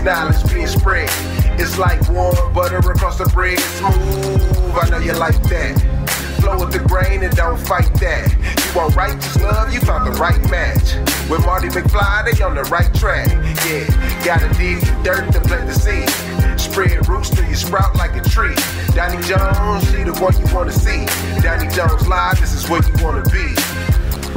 knowledge being spread. It's like warm butter across the bread. Smooth, I know you like that. Flow with the grain and don't fight that. You want righteous love, you found the right match. With Marty McFly, they on the right track. Yeah, gotta dig the dirt to plant the seed. Spread roots till you sprout like a tree. Doni Jones, she the one you wanna see. Doni Jones live, this is where you wanna be.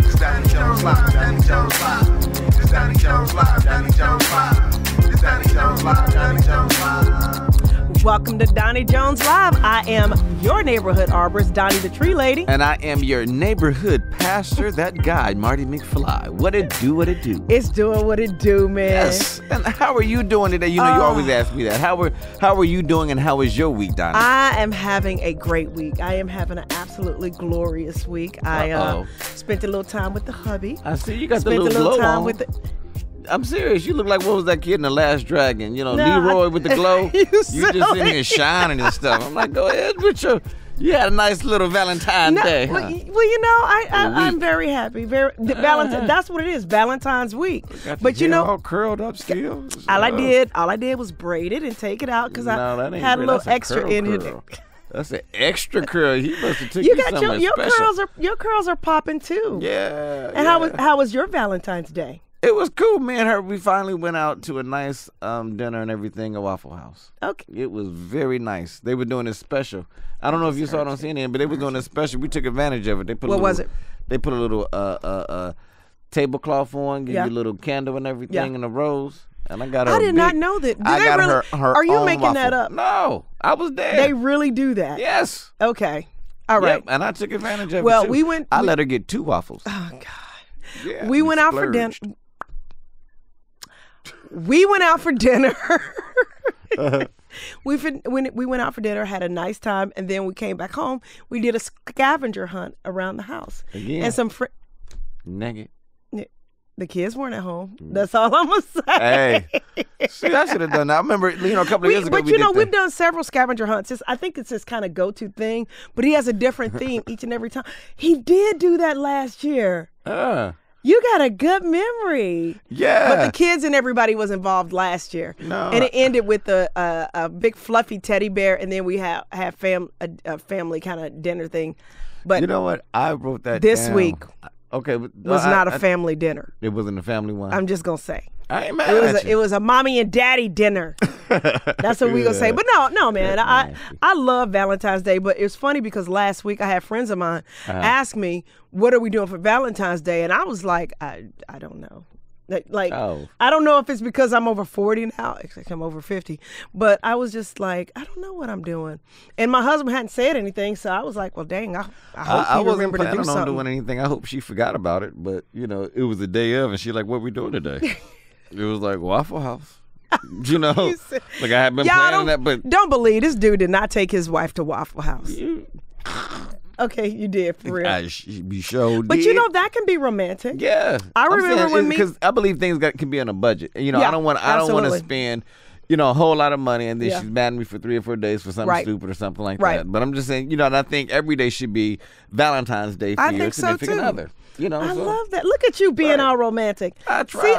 It's Doni Jones live, Doni Jones live. It's Doni Jones live, Doni Jones live. It's Doni Jones live, Doni Jones live. Welcome to Doni Jones Live. I am your neighborhood arborist, Donnie the Tree Lady. And I am your neighborhood pastor, that guy, Marty McFly. What it do, what it do. It's doing what it do, man. Yes. And how are you doing today? You know, you always ask me that. How are you doing and how was your week, Donnie? I am having a great week. I am having an absolutely glorious week. I spent a little time with the hubby. I see you got the little glow on. I'm serious. You look like, what was that kid in The Last Dragon? You know, Leroy with the glow. You just in here shining and stuff. I'm like, go ahead with you had a nice little Valentine's Day. Huh? Well, you know, I'm very happy. Valentine. That's what it is, Valentine's week. But you know, all curled up still. All I did was braid it and take it out because I had a little extra in it. That's an extra curl. He must have took you something special. Your curls are popping too. Yeah. And how was your Valentine's Day? It was cool, man. We finally went out to a nice dinner and everything at Waffle House. Okay. It was very nice. They were doing this special. I don't know if you saw it on CNN, but they were doing this special. We took advantage of it. What was it? They put a little tablecloth on, give you a little candle and everything, and a rose. And I got her. I did not know that. Her are you making waffle. that up? No, I was there. They really do that? Yes. Okay. All right. Yep, and I took advantage of it. Well, too. I let her get 2 waffles. Oh God. Yeah. We went out for dinner. We went out for dinner. We went out for dinner, had a nice time, and then we came back home. We did a scavenger hunt around the house. Again. And some Naked. The kids weren't at home. That's all I'm going to say. Hey. See, I should have done that. I remember, a couple of years ago we've done several scavenger hunts. I think it's his kind of go-to thing, but he has a different theme each and every time. He did do that last year. You got a good memory. Yeah. But the kids and everybody was involved last year. No. And it ended with a big fluffy teddy bear, and then we have a family kind of dinner thing. But you know what? I wrote that this down. week. Okay, but was not a family dinner. It wasn't a family one. I'm just gonna say. I ain't mad at you. It was a mommy and daddy dinner. That's what we gonna say. But no, man. I love Valentine's Day. But it's funny because last week I had friends of mine ask me, "What are we doing for Valentine's Day?" And I was like, I don't know. I don't know if it's because I'm over 40 now. Except I'm over 50. But I was just like, I don't know what I'm doing. And my husband hadn't said anything, so I was like, well, dang, I hope he remembered to do something. I wasn't planning on doing anything. I hope she forgot about it. But, it was the day of, and she like, what we doing today? It was like Waffle House. Like I had been planning that, but... Don't believe this dude did not take his wife to Waffle House. Okay, you did, for real. I sure but did. that can be romantic. Yeah. I remember because I believe things can be on a budget. I don't want to spend, a whole lot of money and then she's mad at me for 3 or 4 days for something stupid or something like that. But I'm just saying, and I think every day should be Valentine's Day for your significant other. I love that. Look at you being all romantic. I try. See,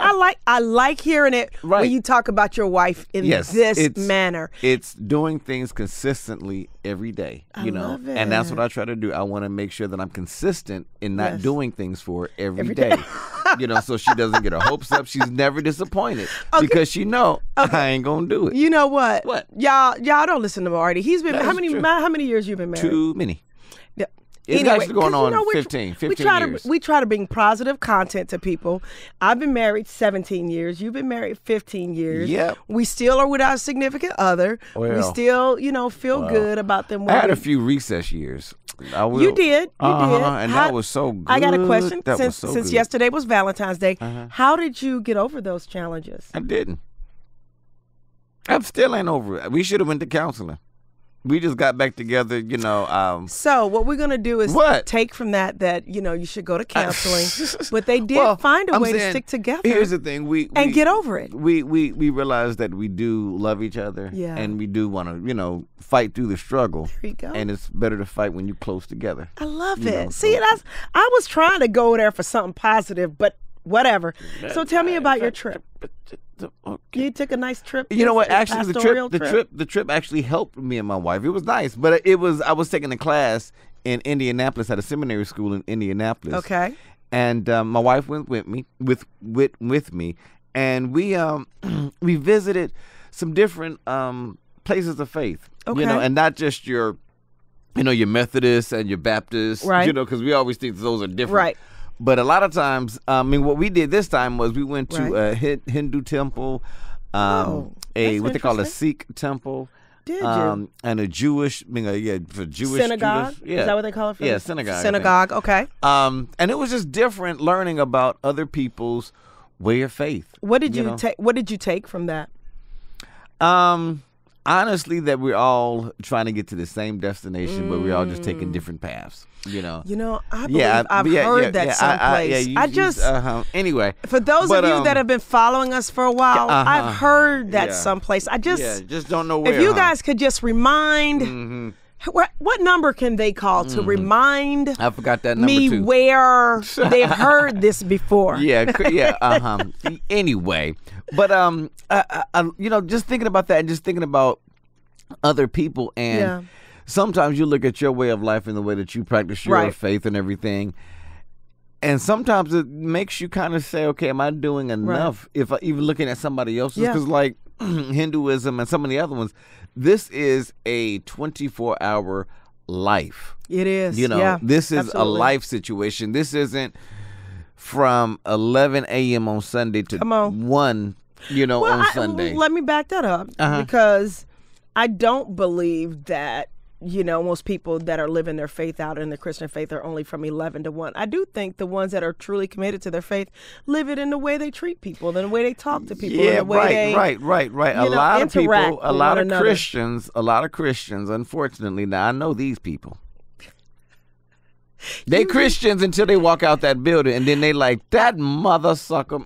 I like hearing it when you talk about your wife in this manner. It's doing things consistently every day, I love it. And that's what I try to do. I want to make sure that I'm consistent in not doing things for her every day. So she doesn't get her hopes up. She's never disappointed because she know I ain't gonna do it. You know what? What? Y'all don't listen to Marty. He's been how many years you been married? Too many. It's actually going on 15 years. We try to bring positive content to people. I've been married 17 years. You've been married 15 years. Yep. We still are with our significant other. Well, we still, feel good about them. I had a few recess years. You did. And that was so good. I got a question. Since yesterday was Valentine's Day, how did you get over those challenges? I didn't. I still ain't over it. We should have went to counseling. We just got back together, So what we're going to do is take from that, you should go to counseling. But they did find a way to stick together. Here's the thing. We get over it. We realize that we do love each other. Yeah. And we do want to, fight through the struggle. There you go. And it's better to fight when you're close together. I love it. See, I was trying to go there for something positive, but whatever. So tell me about your trip. Okay. You took a nice trip. You know what? Actually, the trip actually helped me and my wife. It was nice, but I was taking a class in Indianapolis at a seminary school in Indianapolis. Okay. And my wife went with me, and we visited some different places of faith. Okay. And not just your Methodist and your Baptist, right? Because we always think those are different, right? But a lot of times, what we did this time was we went to a Hindu temple, what they call a Sikh temple. Did you? And a Jewish, for Jewish synagogue. Jewish, Is that what they call it? Synagogue. Synagogue. Okay. And it was just different learning about other people's way of faith. What did you take? What did you take from that? Honestly, that we're all trying to get to the same destination, but we're all just taking different paths. I believe I've heard that someplace. Anyway, for those of you that have been following us for a while, I've heard that someplace. I just don't know where. If you guys could just remind, what number can they call to remind? I forgot that number too. Where they've heard this before. Anyway, but just thinking about that and just thinking about other people and. Sometimes you look at your way of life and the way that you practice your faith and everything, and sometimes it makes you kind of say, okay, am I doing enough? If even looking at somebody else's, because like Hinduism and some of the other ones, this is a 24-hour life. It is. This is a life situation. This isn't from 11 a.m. on Sunday to 1, on Sunday. Let me back that up because I don't believe that most people that are living their faith out in the Christian faith are only from 11 to 1. I do think the ones that are truly committed to their faith live it in the way they treat people, in the way they talk to people, in the way they right. A lot of people, a lot of Christians, unfortunately, now I know these people. They Christians until they walk out that building, and then they like, that mother sucker.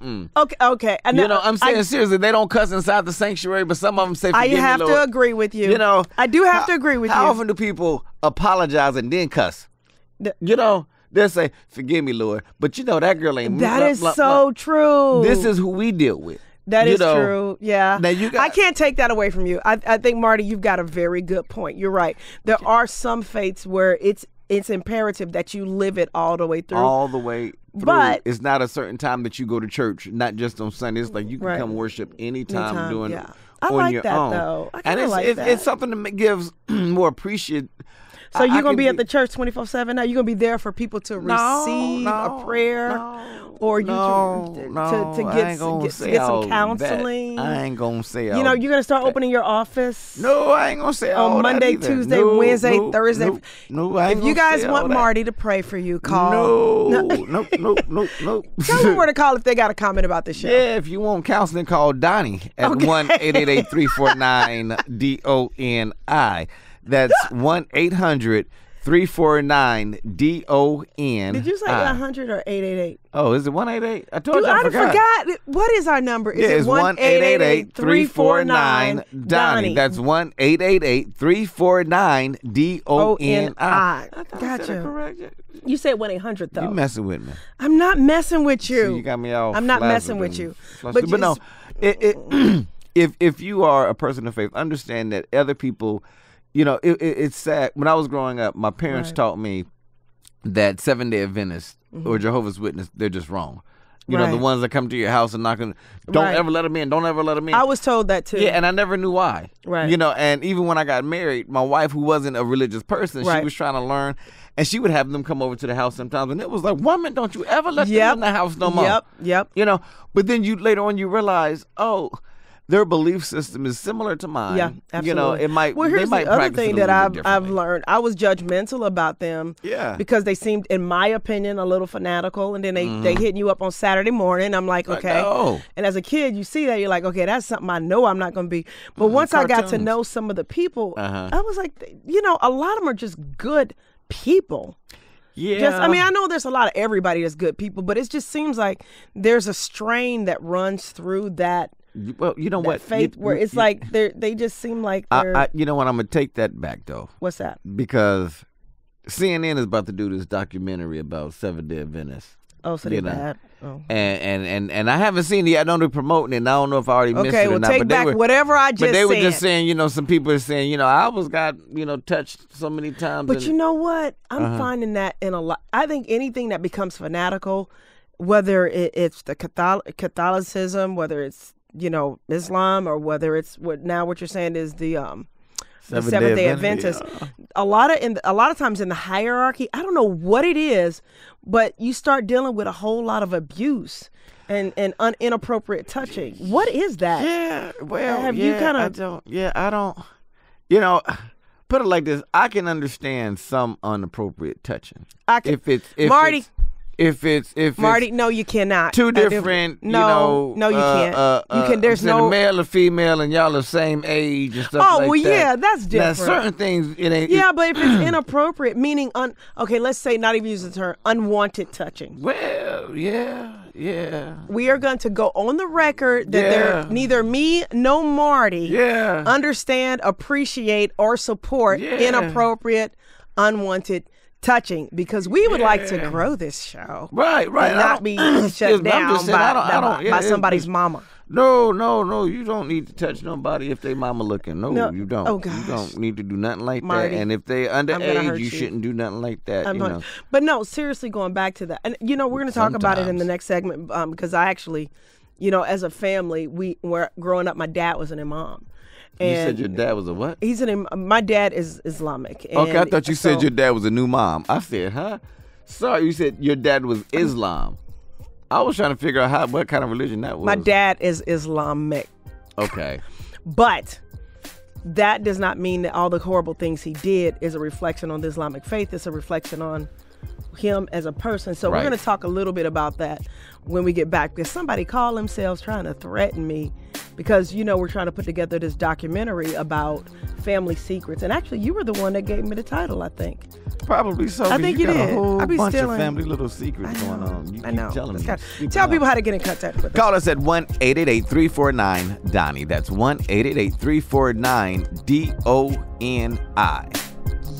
Okay. And I'm saying seriously, they don't cuss inside the sanctuary, but some of them say, forgive me, Lord. I have to agree with you. I do have to agree with you. How often do people apologize and then cuss? They'll say, forgive me, Lord. But that girl ain't. That is so true. This is who we deal with. That is true. Yeah. Now I can't take that away from you. I think, Marty, you've got a very good point. You're right. There are some faiths where it's imperative that you live it all the way through. All the way through. But it's not a certain time that you go to church, not just on Sunday. It's like you can come worship anytime doing it I on like your that, own. Though. It's something that gives more appreciate. So you're going to be at the church 24/7 now? You're going to be there for people to receive a prayer? Or you to get some counseling? I ain't going to say all you're going to start opening your office? No, I ain't going to say all on Monday, that Tuesday, Wednesday, Thursday. No, I ain't if you guys say want all that. Marty to pray for you, call. No. Tell them where to call if they got a comment about this show. Yeah, if you want counseling, call Donnie at 1-888-349-DONI. That's 1-800-349-DON. Did you say 100 or 888? Oh, is it 188? I told you I forgot. What is our number? Is it 1-888-349-DONI? That's 1-888-349-DONI. I gotcha. Correct. You said 1-800 though. You messing with me? I'm not messing with you. So you got me all. I'm not messing with you. But no, if you are a person of faith, understand that other people. It's sad. When I was growing up, my parents taught me that Seventh-day Adventists or Jehovah's Witness, they're just wrong. The ones that come to your house and knocking, don't ever let them in. Don't ever let them in. I was told that too. Yeah, and I never knew why. Right. And even when I got married, my wife, who wasn't a religious person, she was trying to learn, and she would have them come over to the house sometimes, and it was like, woman, don't you ever let them in the house no more. Yep. But then later on you realize, their belief system is similar to mine. Yeah, absolutely. It might. Well, here's the other thing that I've learned. I was judgmental about them. Yeah. Because they seemed, in my opinion, a little fanatical, and then they hitting you up on Saturday morning. I'm like, okay. And as a kid, you see that, you're like, okay, that's something I know I'm not going to be. But once I got to know some of the people, I was like, a lot of them are just good people. Yeah. I know there's a lot of everybody that's good people, but it just seems like there's a strain that runs through that. Well, you know what? Faith where it's like they just seem like they're. You know what? I'm gonna take that back though. What's that? Because CNN is about to do this documentary about Seventh-day Adventists. Oh, so they're bad. Oh. And I haven't seen it yet. I know they're promoting it, and I don't know if I already missed it or not. Okay, well, take back whatever I just said. But they were just saying, some people are saying, I was touched so many times. But you know what? I'm finding that in a lot. I think anything that becomes fanatical, whether it's the Catholicism, whether it's, Islam, or whether it's what you're saying is the Seventh-day Adventist. Yeah. A lot of times in the hierarchy, I don't know what it is, but you start dealing with a whole lot of abuse and inappropriate touching. What is that? Yeah, well, I don't. Put it like this: I can understand some inappropriate touching. Marty, no, you cannot. Two different, no, you can't. You can. There's no male or female, and y'all the same age and stuff like that. Oh, well, yeah, that's different. Now, certain things it ain't. Yeah, but if it's inappropriate, meaning let's say not even use the term unwanted touching. Well, yeah. We are going to go on the record that neither me nor Marty understand, appreciate, or support inappropriate, unwanted touching, because we would like to grow this show, right, and not be shut down by somebody's mama. No, you don't need to touch nobody if they mama looking. No, you don't. Oh, gosh. You don't need to do nothing like Marty, that. And if they underage, you shouldn't do nothing like that. But no, seriously, going back to that, and we're going to talk about it in the next segment, because I actually, as a family, we were growing up. My dad was an imam. And you said your dad was a what? My dad is Islamic. Okay, I thought you said your dad was a new mom. I said, huh? Sorry, you said your dad was Islam. I was trying to figure out what kind of religion that was. My dad is Islamic. Okay. But that does not mean that all the horrible things he did is a reflection on the Islamic faith. It's a reflection on him as a person. So we're going to talk a little bit about that when we get back, because somebody called themselves trying to threaten me because, we're trying to put together this documentary about family secrets. And actually, you were the one that gave me the title, I think. Probably so. I think you got did. A whole bunch of family little secrets going on. I know. Telling me. Tell people how to get in contact with us. Call us at 1-888-349-DONNIE. That's 1-888-349-DONI.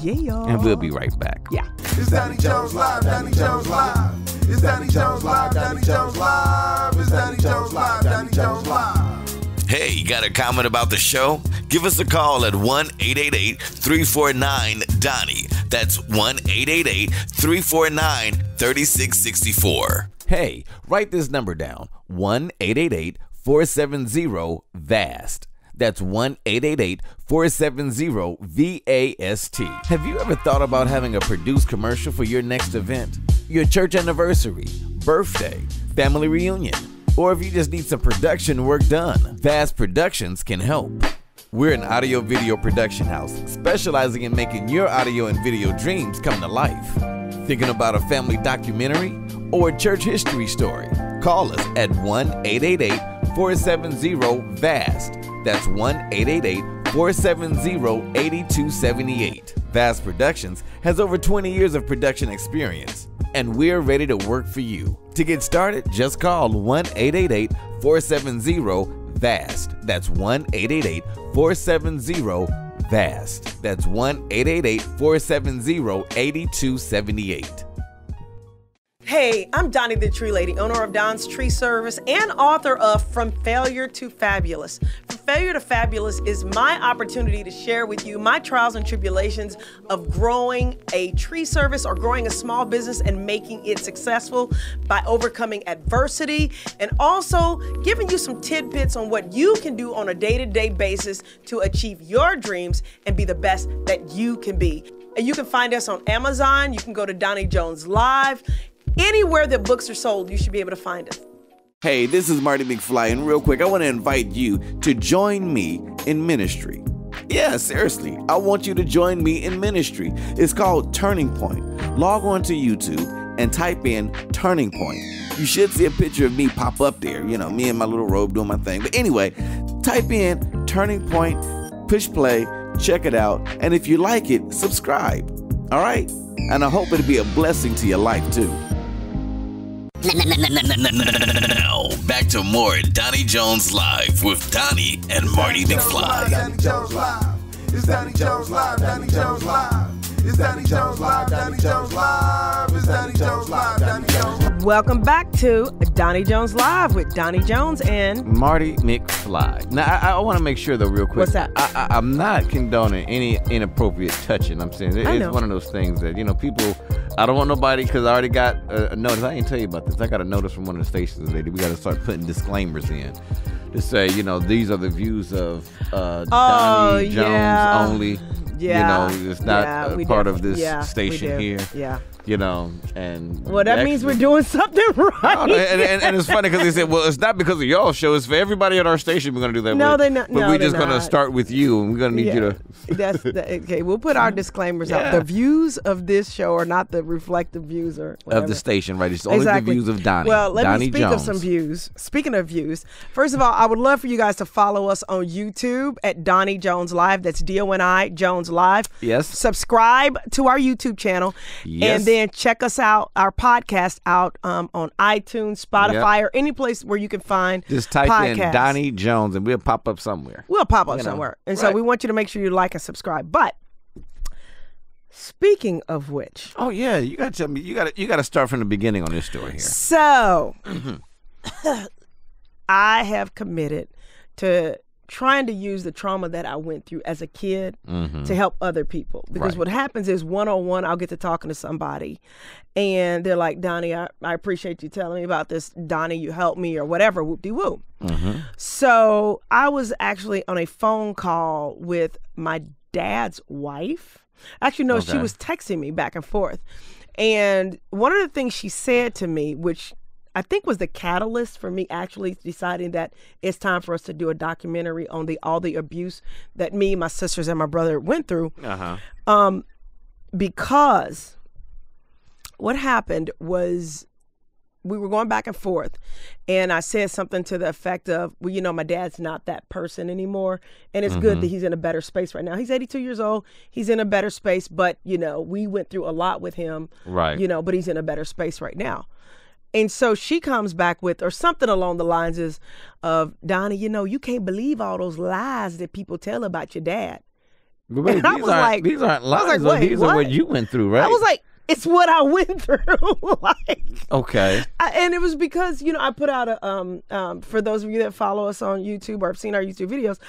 Yeah. And we'll be right back. Yeah. It's Doni Jones Live, Doni Jones Live. It's Doni Jones Live, Doni Jones Live. It's Doni Jones Live, Doni Jones Live. Hey, you got a comment about the show? Give us a call at 1-888-349-DONNIE. That's 1-888-349-3664. Hey, write this number down. 1-888-470-VAST. That's 1-888-470-VAST. Have you ever thought about having a produced commercial for your next event? Your church anniversary, birthday, family reunion, or if you just need some production work done, VAST Productions can help. We're an audio video production house specializing in making your audio and video dreams come to life. Thinking about a family documentary or a church history story? Call us at 1-888-470-VAST. That's 1-888-470-8278. VAST Productions has over 20 years of production experience, and we're ready to work for you. To get started, just call 1-888-470-VAST. That's 1-888-470-VAST. That's 1-888-470-8278. Hey, I'm Donnie the Tree Lady, owner of Don's Tree Service and author of From Failure to Fabulous. From Failure to Fabulous is my opportunity to share with you my trials and tribulations of growing a tree service or growing a small business and making it successful by overcoming adversity, and also giving you some tidbits on what you can do on a day-to-day basis to achieve your dreams and be the best that you can be. And you can find us on Amazon. You can go to Doni Jones Live. Anywhere that books are sold, you should be able to find us. Hey, this is Marty McFly, and real quick, I want to invite you to join me in ministry. Yeah, seriously, I want you to join me in ministry. It's called Turning Point. Log on to YouTube and type in Turning Point. You should see a picture of me pop up there, me in my little robe doing my thing. But anyway, type in Turning Point, push play, check it out, and if you like it, subscribe. All right? And I hope it'll be a blessing to your life, too. Now, back to more Doni Jones Live with Donnie and Marty McFly. Doni Jones Live. It's Doni Jones Live, Doni Jones Live. It's Doni Jones Live, Doni Jones Live. It's Doni Jones Live, Doni Jones Live. Welcome back to Doni Jones Live with Doni Jones and Marty McFly. Now, I want to make sure, though, real quick. What's that? I'm not condoning any inappropriate touching. I'm saying it's one of those things that, people, I don't want nobody, because I already got a notice. I didn't tell you about this. I got a notice from one of the stations today that we got to start putting disclaimers in to say, these are the views of Doni Jones only. Yeah. It's not part of this station here. Yeah. And that means we're doing something right. And it's funny because they said, well, it's not because of y'all show, it's for everybody at our station we're going to do that no, with. They're not. But we're just going to start with you, and we're going to need you to... Okay, we'll put our disclaimers out. The views of this show are not the reflective views or whatever. Of the station, right? It's only the views of Donnie. Well, let me speak Jones. of some views. Speaking of views, first of all, I would love for you guys to follow us on YouTube at Doni Jones Live. That's Doni Jones Live. Yes. Subscribe to our YouTube channel. Yes. And then check us out, our podcast out on iTunes, Spotify, or any place where you can find Just type podcasts. in Doni Jones and we'll pop up somewhere. We'll pop up somewhere. And so we want you to make sure you like and subscribe. But speaking of which. Oh, yeah. You got to tell me. You got to start from the beginning on this story here. So I have committed to trying to use the trauma that I went through as a kid to help other people. Because what happens is one-on-one, I'll get to talking to somebody and they're like, Doni, I appreciate you telling me about this. Doni, you helped me or whatever, whoop-de-whoop. So I was actually on a phone call with my dad's wife. Actually, no, she was texting me back and forth. And one of the things she said to me, which I think was the catalyst for me actually deciding that it's time for us to do a documentary on all the abuse that me, my sisters, and my brother went through. Because what happened was we were going back and forth, and I said something to the effect of, well, my dad's not that person anymore, and it's good that he's in a better space right now. He's 82 years old. He's in a better space, but, we went through a lot with him, right? But he's in a better space right now. And so she comes back with, or something along the lines of, Doni, you can't believe all those lies that people tell about your dad. But wait, these aren't lies. These are what you went through, right? I was like, it's what I went through. Okay. And it was because, I put out for those of you that follow us on YouTube or have seen our YouTube videos,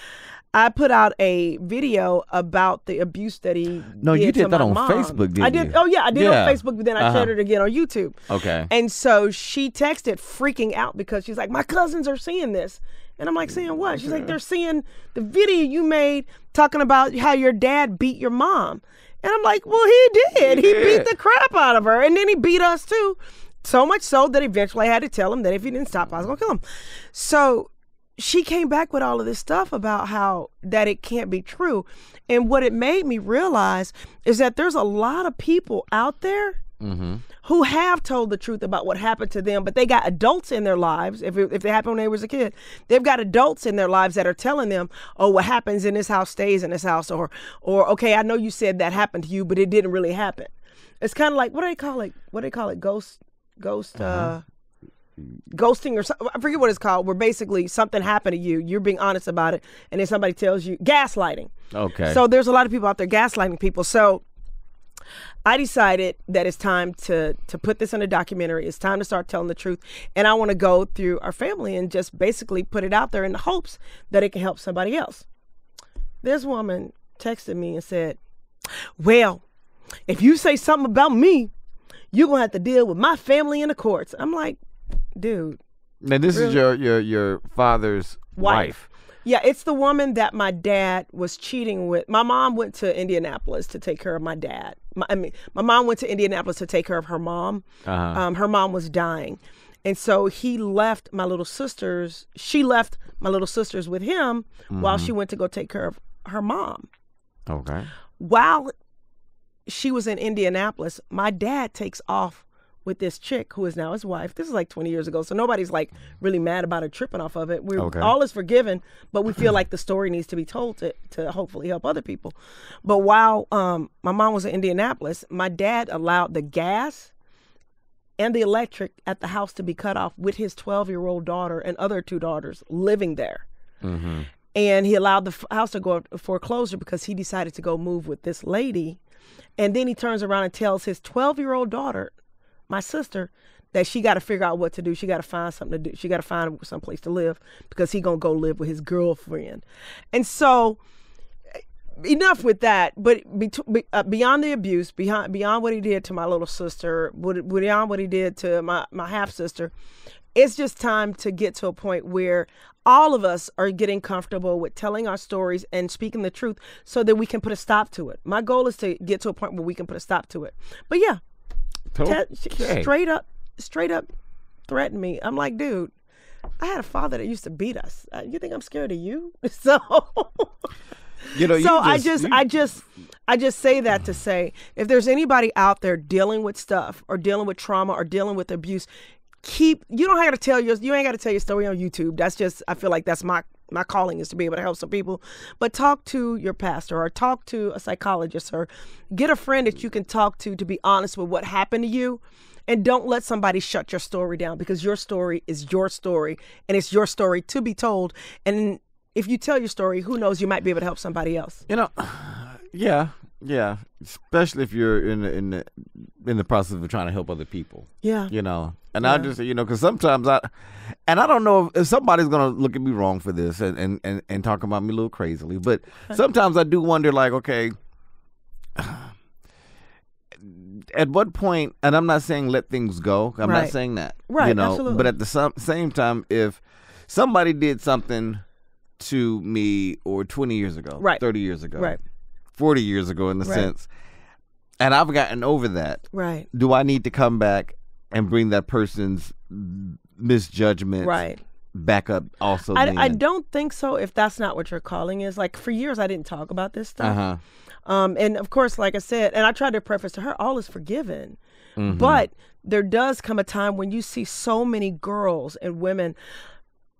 I put out a video about the abuse that he you did that on mom. Facebook, didn't you? I did. Oh, yeah, I did on Facebook, but then I shared it again on YouTube. Okay. And so she texted freaking out because she's like, my cousins are seeing this. And I'm like, seeing what? She's like, they're seeing the video you made talking about how your dad beat your mom. And I'm like, well, he did. He beat the crap out of her. And then he beat us too. So much so that eventually I had to tell him that if he didn't stop, I was going to kill him. So she came back with all of this stuff about how that it can't be true. And what it made me realize is that there's a lot of people out there who have told the truth about what happened to them, but they got adults in their lives. If they happened when they was a kid, they've got adults in their lives that are telling them, oh, what happens in this house stays in this house, or okay, I know you said that happened to you, but it didn't really happen. It's kind of like, what do they call it? Ghosting or something. I forget what it's called, where basically something happened to you, you're being honest about it, and then somebody tells you, gaslighting. Okay. So there's a lot of people out there gaslighting people. So I decided that it's time to put this in a documentary. It's time to start telling the truth. And I want to go through our family and just basically put it out there in the hopes that it can help somebody else. This woman texted me and said, well, if you say something about me, you're going to have to deal with my family in the courts. I'm like, dude. Now, this is your father's wife. Yeah, it's the woman that my dad was cheating with. My mom went to Indianapolis to take care of my dad. My mom went to Indianapolis to take care of her mom. Her mom was dying. And so he left my little sisters. She left my little sisters with him while she went to go take care of her mom. Okay. While she was in Indianapolis, my dad takes off with this chick who is now his wife. This is like 20 years ago, so nobody's like really mad about her tripping off of it. All is forgiven, but we feel like the story needs to be told to hopefully help other people. But while my mom was in Indianapolis, my dad allowed the gas and the electric at the house to be cut off with his 12-year-old daughter and other 2 daughters living there. And he allowed the house to go foreclosure because he decided to go move with this lady. And then he turns around and tells his 12-year-old daughter, my sister, that she got to figure out what to do. She got to find something to do. She got to find some place to live because he going to go live with his girlfriend. And so enough with that. But beyond the abuse, beyond what he did to my little sister, beyond what he did to my half sister, it's just time to get to a point where all of us are getting comfortable with telling our stories and speaking the truth so that we can put a stop to it. My goal is to get to a point where we can put a stop to it. But yeah, straight up threatened me. I'm like, dude, I had a father that used to beat us. You think I'm scared of you? So, I just say that to say, if there's anybody out there dealing with stuff or dealing with trauma or dealing with abuse, you ain't got to tell your story on YouTube. That's just, I feel like that's my calling, is to be able to help some people. But talk to your pastor or talk to a psychologist or get a friend that you can talk to be honest with what happened to you. And don't let somebody shut your story down, because your story is your story and it's your story to be told. And if you tell your story, who knows, you might be able to help somebody else. Yeah. Especially if you're in the process of trying to help other people. Yeah. And I just, because sometimes I don't know if somebody's going to look at me wrong for this and talk about me a little crazily, but sometimes I do wonder, like, okay, at what point, and I'm not saying let things go. I'm not saying that. Right, absolutely. But at the same time, if somebody did something to me or 20 years ago, 30 years ago, 40 years ago in the sense, and I've gotten over that, do I need to come back and bring that person's misjudgment back up also? I don't think so, if that's not what your calling is. Like, for years I didn't talk about this stuff. And of course, like I said, and I tried to preface to her, all is forgiven. Mm-hmm. But there does come a time when you see so many girls and women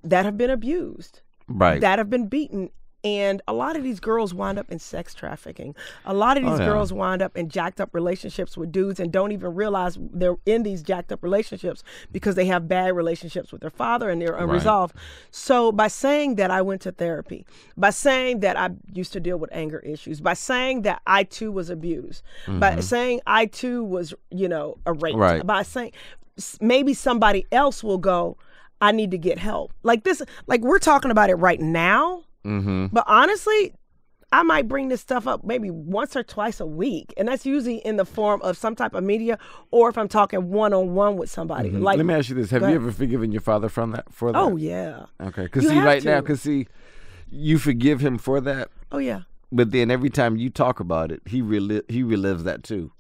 that have been abused, that have been beaten. And a lot of these girls wind up in sex trafficking. A lot of these girls wind up in jacked up relationships with dudes and don't even realize they're in these jacked up relationships because they have bad relationships with their father and they're unresolved. So by saying that I went to therapy, by saying that I used to deal with anger issues, by saying that I too was abused, by saying I too was, raped, by saying maybe somebody else will go, I need to get help. Like this, like we're talking about it right now. But honestly, I might bring this stuff up maybe once or twice a week. And that's usually in the form of some type of media or if I'm talking one-on-one with somebody. Like, let me ask you this. Have you ever forgiven your father for that? Oh, yeah. Okay. Because now, you forgive him for that. Oh, yeah. But then every time you talk about it, he relives that too.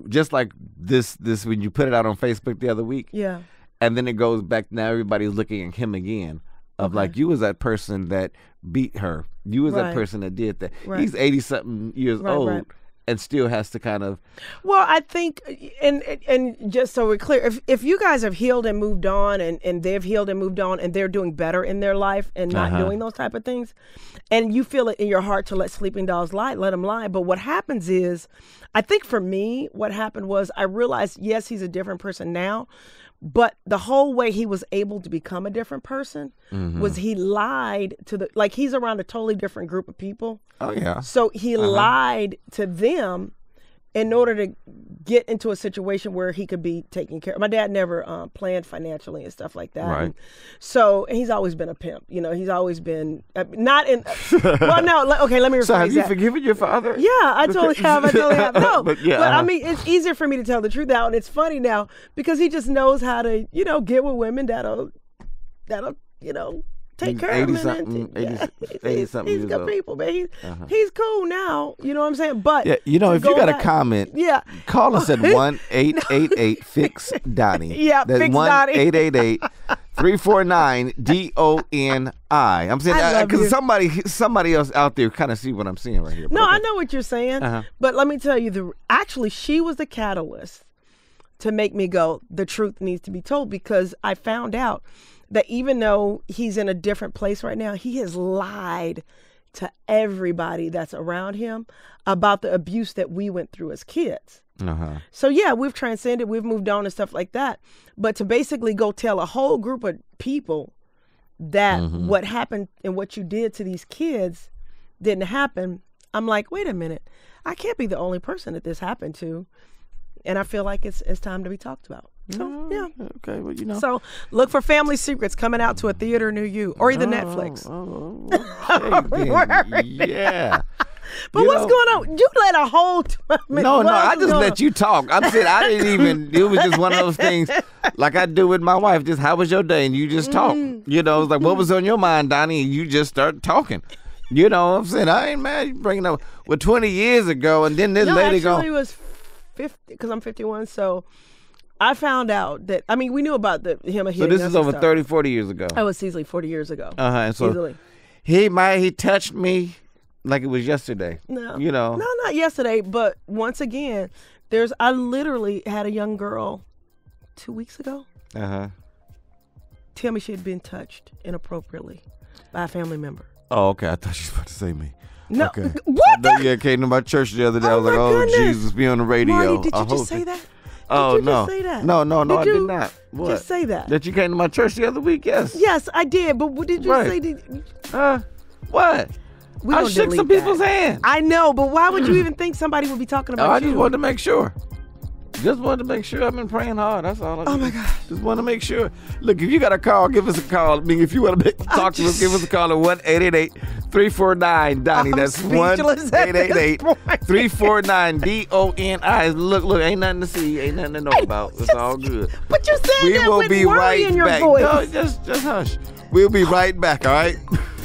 Just like this when you put it out on Facebook the other week. Yeah. And then it goes back, now everybody's looking at him again. Of like, you was that person that beat her. You was that person that did that. He's 80-something years old and still has to kind of. Well, I think, and just so we're clear, if you guys have healed and moved on and they've healed and moved on and they're doing better in their life and not doing those type of things, and you feel it in your heart to let sleeping dogs lie, let them lie. But what happens is, I think for me, what happened was I realized, yes, he's a different person now. But the whole way he was able to become a different person was he lied to he's around a totally different group of people. Oh, yeah. So he lied to them in order to get into a situation where he could be taken care of. My dad never planned financially and stuff like that. Right. And so he's always been a pimp. He's always been not in. Well, no. Okay, let me rephrase that. So have you forgiven your father? Yeah, I totally have. No, but I mean, it's easier for me to tell the truth now, and it's funny now because he just knows how to, get with women that'll take care of him. He's good people, man. He's cool now. You know what I'm saying? But if you got a comment, call us at 1-888-FIX-DONNI. Yeah, that's Fix Donnie. 1-888-349-DONI. I'm saying because somebody else out there kind of see what I'm saying right here. No, I know what you're saying. But let me tell you, actually, she was the catalyst to make me go, the truth needs to be told, because I found out that even though he's in a different place right now, he has lied to everybody that's around him about the abuse that we went through as kids. So yeah, we've transcended, we've moved on and stuff like that. But to basically go tell a whole group of people that what happened and what you did to these kids didn't happen, I'm like, wait a minute, I can't be the only person that this happened to. And I feel like it's time to be talked about. So, yeah. Okay, well, you know. So look for Family Secrets coming out to a theater near you or either Netflix. Yeah. But what's going on? You let a whole... No, I just let you talk. I'm saying I didn't even... It was just one of those things like I do with my wife. Just, how was your day? And you just talk. You know, it's like, what was on your mind, Donnie? And you just start talking. You know what I'm saying? I ain't mad. You bringing up... Well, 20 years ago, and then this lady go... actually, it was 50, because I'm 51, so... I found out that, I mean, we knew about him hitting us. So this is over 30, 40 years ago. That was easily 40 years ago. And so easily. He touched me like it was yesterday. No. You know. No, not yesterday, but once again, I literally had a young girl 2 weeks ago. Tell me she had been touched inappropriately by a family member. Oh, okay. I thought she was about to say me. No. Okay. What? Yeah, came to my church the other day. I was like, oh, Jesus, be on the radio. Marty, did you just say that? Oh, did you just say that? No, I did not. What? Just say that. That you came to my church the other week, yes. Yes, I did, but what did you say? What? I shook some people's hands. I know, but why would you even think somebody would be talking about you? I just wanted to make sure. Just wanted to make sure. I've been praying hard. That's all. Oh my God. Just want to make sure. Look, if you got a call, give us a call. I mean, if you want to talk to us, give us a call at 1-888-349-DONNIE. That's 1-888-349-DONI. Look, ain't nothing to see, ain't nothing to know about. It's all good. But you said we that will with be worry right in your back. voice. No, just hush. We'll be right back. All right.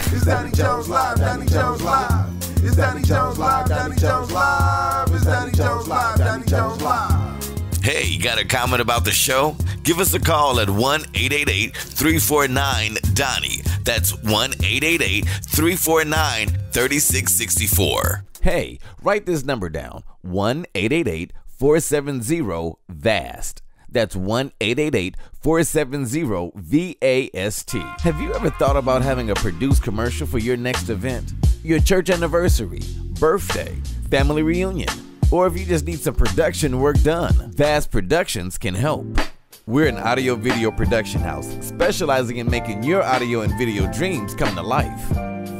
It's Doni Jones Live, Doni Jones Live. It's Doni Jones Live, Doni Jones Live. It's Doni Jones Live, Doni Jones Live. Hey, got a comment about the show? Give us a call at 1-888-349-DONNIE. That's 1-888-349-3664. Hey, write this number down. 1-888-470-VAST. That's 1-888-470-VAST. Have you ever thought about having a produced commercial for your next event? Your church anniversary, birthday, family reunion, or if you just need some production work done? VAST Productions can help. We're an audio video production house specializing in making your audio and video dreams come to life.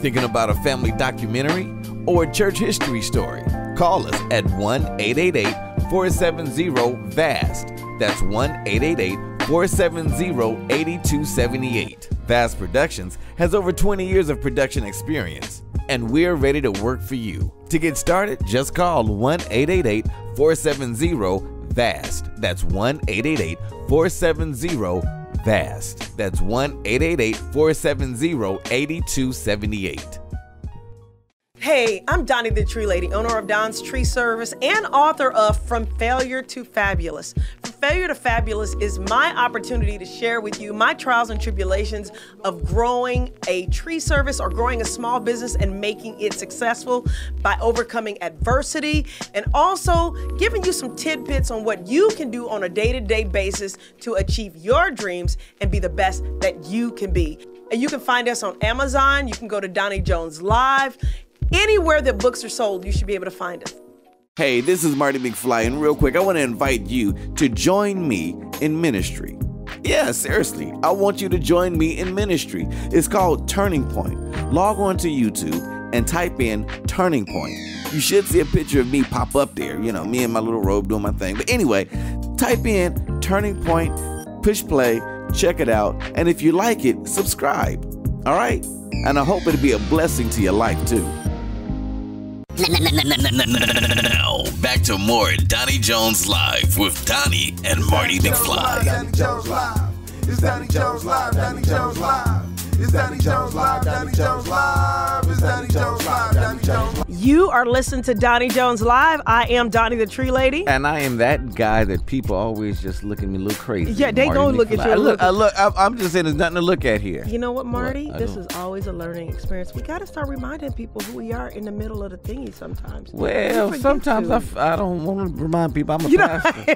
Thinking about a family documentary or a church history story? Call us at 1-888-470-VAST. That's 1-888-470-8278. VAST Productions has over 20 years of production experience, and we're ready to work for you. To get started, just call 1-888-470-VAST. That's 1-888-470-VAST. That's 1-888-470-8278. Hey, I'm Donnie the Tree Lady, owner of Don's Tree Service and author of From Failure to Fabulous. From Failure to Fabulous is my opportunity to share with you my trials and tribulations of growing a tree service or growing a small business and making it successful by overcoming adversity, and also giving you some tidbits on what you can do on a day-to-day basis to achieve your dreams and be the best that you can be. And you can find us on Amazon. You can go to Doni Jones Live. Anywhere that books are sold, you should be able to find us. Hey, this is Marty McFly, and real quick, I want to invite you to join me in ministry. Yeah, seriously, I want you to join me in ministry. It's called Turning Point. Log on to YouTube and type in Turning Point. You should see a picture of me pop up there, you know, me in my little robe doing my thing. But anyway, type in Turning Point, push play, check it out, and if you like it, subscribe. All right? And I hope it'll be a blessing to your life, too. Now, back to more Doni Jones Live with Donnie and Marty McFly. Doni Jones Live. It's Doni Jones Live, Doni Jones Live. It's Doni Jones Live, Doni Jones Live. It's Doni Jones Live, Doni Jones Live. You are listening to Doni Jones Live. I am Donnie the Tree Lady. And I am that guy that people always just look at me a little crazy. Yeah, they gonna look at you. I'm just saying there's nothing to look at here. You know what, Marty? This is always a learning experience. We got to start reminding people who we are in the middle of the thingy sometimes. Well, sometimes I don't want to remind people I'm a pastor.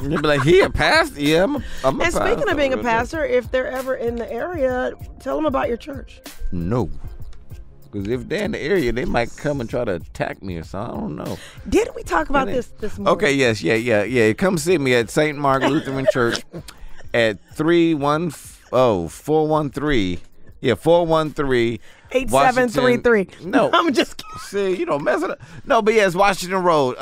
You'll be like, he a pastor? Yeah, I'm a pastor. And speaking of being a pastor, if they're ever in the area, tell them about your church. No. Because if they're in the area, they might come and try to attack me or something. I don't know. Didn't we talk about this morning? Okay, yes, yeah. Come see me at St. Mark Lutheran Church at 413. Yeah, 413. 8733. No. I'm just kidding. See, you don't mess it up. No, but yes, Washington Road.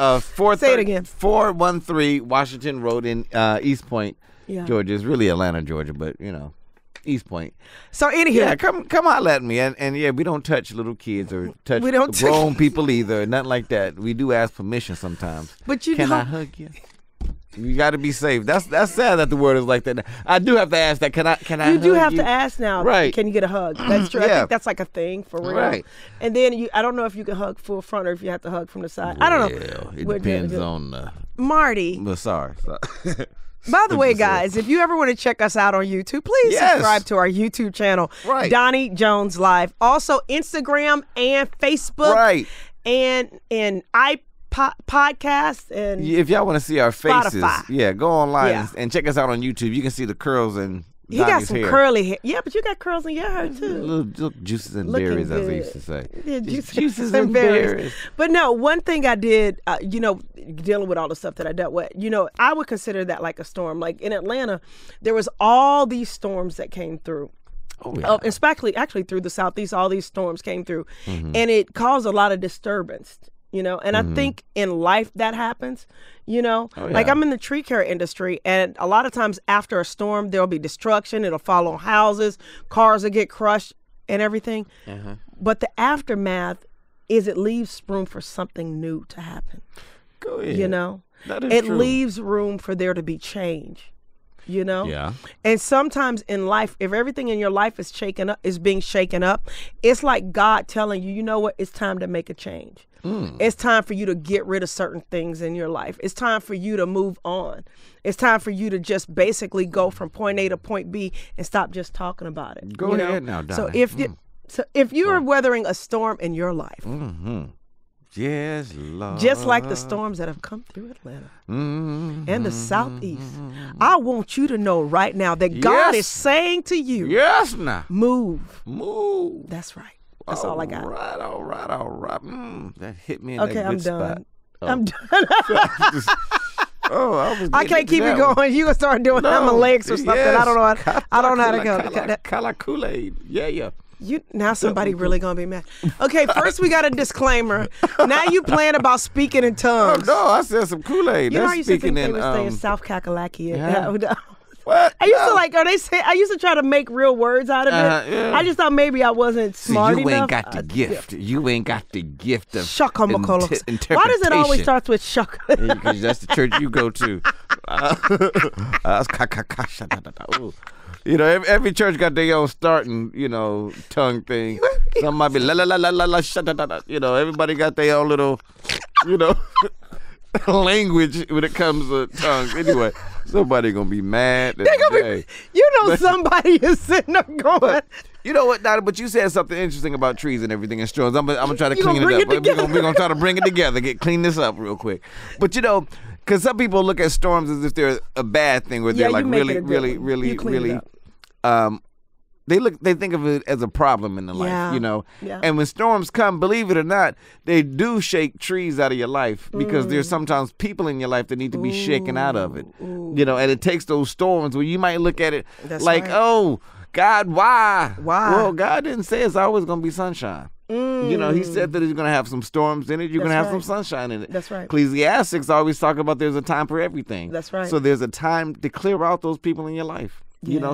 Say it again. 413 Washington Road in East Point. Georgia. It's really Atlanta, Georgia, but East Point. So anyhow, come holler at me, and we don't touch little kids or touch grown people either, nothing like that. We do ask permission sometimes. But can I hug you? You got to be safe. That's sad that the word is like that. I do have to ask that. Can I? You do have to ask now. Right? Can you get a hug? That's true. I think that's like a thing for real. Right. And then I don't know if you can hug full front or if you have to hug from the side. I don't know. It depends on Marty. Well, sorry. By the way, guys, if you ever want to check us out on YouTube, please subscribe to our YouTube channel, Doni Jones Live. Also, Instagram and Facebook, and podcast, and if y'all want to see our faces, Spotify. Go online and check us out on YouTube. You can see the curls and he got some curly hair. Yeah, but you got curls in your hair too. Little juices and berries, as I used to say. Yeah, juices and berries. But no, one thing I did, dealing with all the stuff that I dealt with, I would consider that like a storm. Like in Atlanta, there was all these storms that came through. Oh, yeah. Especially actually through the Southeast, all these storms came through, and it caused a lot of disturbance. And I think in life that happens, like I'm in the tree care industry, and a lot of times after a storm, there'll be destruction. It'll fall on houses, cars will get crushed and everything. But the aftermath is it leaves room for something new to happen. Go ahead. That is true. Leaves room for there to be change. Yeah. And sometimes in life, if everything in your life is being shaken up, it's like God telling you, you know what, it's time to make a change. It's time for you to get rid of certain things in your life. It's time for you to move on. It's time for you to just basically go from point A to point B and stop just talking about it. Go ahead now, Donna. So if you are weathering a storm in your life, yes, Lord. Just like the storms that have come through Atlanta and the Southeast, I want you to know right now that God is saying to you, yes, now move. That's right. That's all I got. All right. That hit me in that good spot. Oh. I'm done. I can't keep it going. You gonna start doing my legs or something. I don't know. I don't know how to go. Color Kool-Aid. Yeah. Now somebody really gonna be mad. Okay, first we got a disclaimer. Now you playing about speaking in tongues. No, I said some Kool-Aid. You know, I used to think they were saying South Kakalaki. What? I used to I used to try to make real words out of it. I just thought maybe I wasn't smart enough. You ain't got the gift. You ain't got the gift of interpretation. Why does it always start with shuck? Because that's the church you go to. Every church got their own starting, tongue thing. Some might be la la la la la la shut da. Everybody got their own little, language when it comes to tongues. Anyway, somebody gonna be mad. Somebody is sitting there going. But, you know what, Donna? But you said something interesting about trees and everything and storms. I'm gonna try to clean it up. We're gonna try to bring it together, clean this up real quick. But because some people look at storms as if they're a bad thing, where they're like really. They think of it as a problem in the life, Yeah. And when storms come, believe it or not, they do shake trees out of your life because there's sometimes people in your life that need to be shaken out of it. And it takes those storms where you might look at it oh, God, why? Well, God didn't say it's always going to be sunshine. He said that he's going to have some storms in it. You're going to have some sunshine in it. That's right. Ecclesiastics always talk about there's a time for everything. That's right. So there's a time to clear out those people in your life.